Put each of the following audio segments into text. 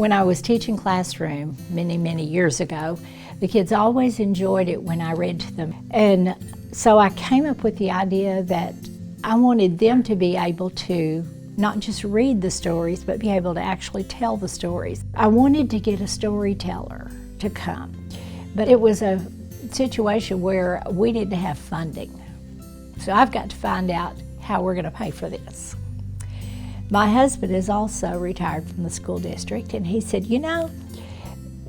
When I was teaching classroom many years ago, the kids always enjoyed it when I read to them. And so I came up with the idea that I wanted them to be able to not just read the stories, but be able to actually tell the stories. I wanted to get a storyteller to come, but it was a situation where we didn't have funding. So I've got to find out how we're going to pay for this. My husband is also retired from the school district, and he said, you know,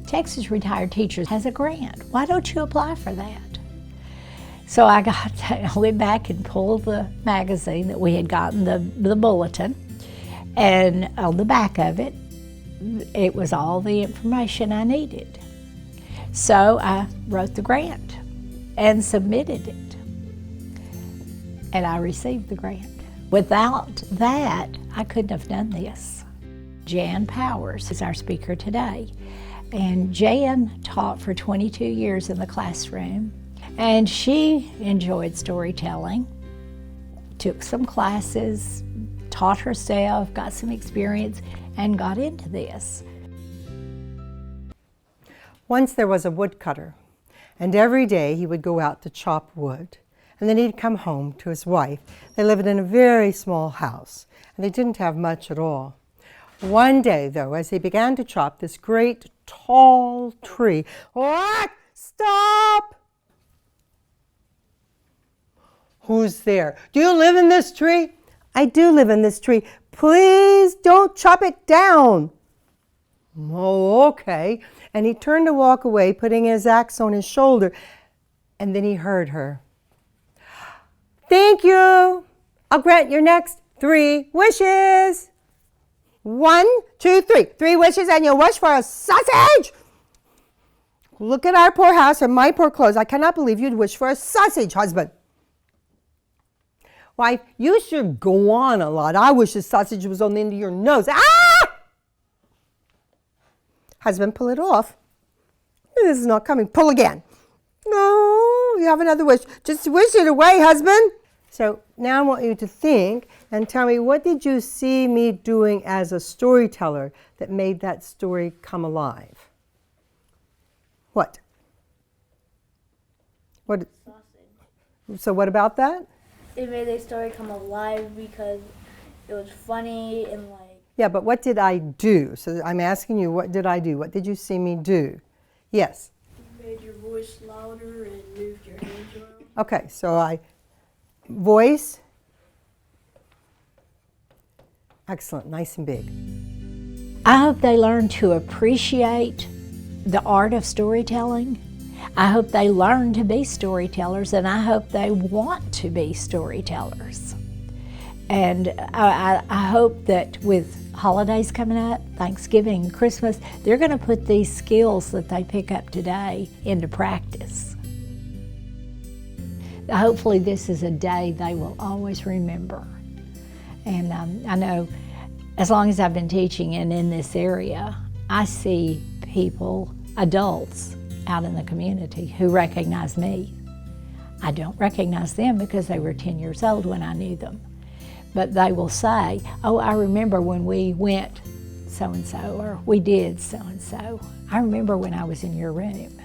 Texas Retired Teachers has a grant. Why don't you apply for that? So I went back and pulled the magazine that we had gotten, the bulletin, and on the back of it, it was all the information I needed. So I wrote the grant and submitted it, and I received the grant. Without that, I couldn't have done this. Jan Powers is our speaker today, and Jan taught for 22 years in the classroom, and she enjoyed storytelling, took some classes, taught herself, got some experience, and got into this. Once there was a woodcutter, and every day he would go out to chop wood, and then he'd come home to his wife. They lived in a very small house, and they didn't have much at all. One day, though, as he began to chop this great, tall tree, what? Stop! Who's there? Do you live in this tree? I do live in this tree. Please don't chop it down. Oh, okay. And he turned to walk away, putting his axe on his shoulder, and then he heard her. Thank you. I'll grant your next 3 wishes. 1, 2, 3. 3 wishes and you'll wish for a sausage. Look at our poor house and my poor clothes. I cannot believe you'd wish for a sausage, husband. Wife, you should go on a lot. I wish the sausage was on the end of your nose. Ah! Husband, pull it off. This is not coming. Pull again. No, you have another wish. Just wish it away, husband. So now I want you to think and tell me, what did you see me doing as a storyteller that made that story come alive? What? What? Sausage. So what about that? It made the story come alive because it was funny and like... Yeah, but what did I do? So I'm asking you, what did I do? What did you see me do? Yes? You made your voice louder and moved your hands around. Okay, so I voice. Excellent, nice and big. I hope they learn to appreciate the art of storytelling. I hope they learn to be storytellers, and I hope they want to be storytellers. And I hope that with holidays coming up, Thanksgiving, Christmas, they're going to put these skills that they pick up today into practice. Hopefully this is a day they will always remember. And I know as long as I've been teaching and in this area, I see people, adults, out in the community who recognize me. I don't recognize them because they were 10 years old when I knew them. But they will say, oh, I remember when we went so-and-so, or we did so-and-so. I remember when I was in your room.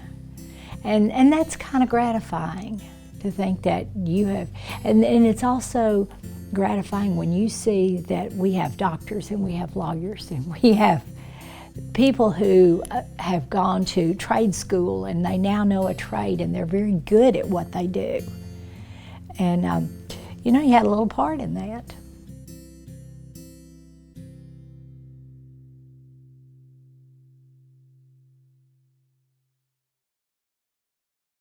And that's kind of gratifying to think that you have, and it's also gratifying when you see that we have doctors and we have lawyers and we have people who have gone to trade school and they now know a trade and they're very good at what they do. And you know, you had a little part in that.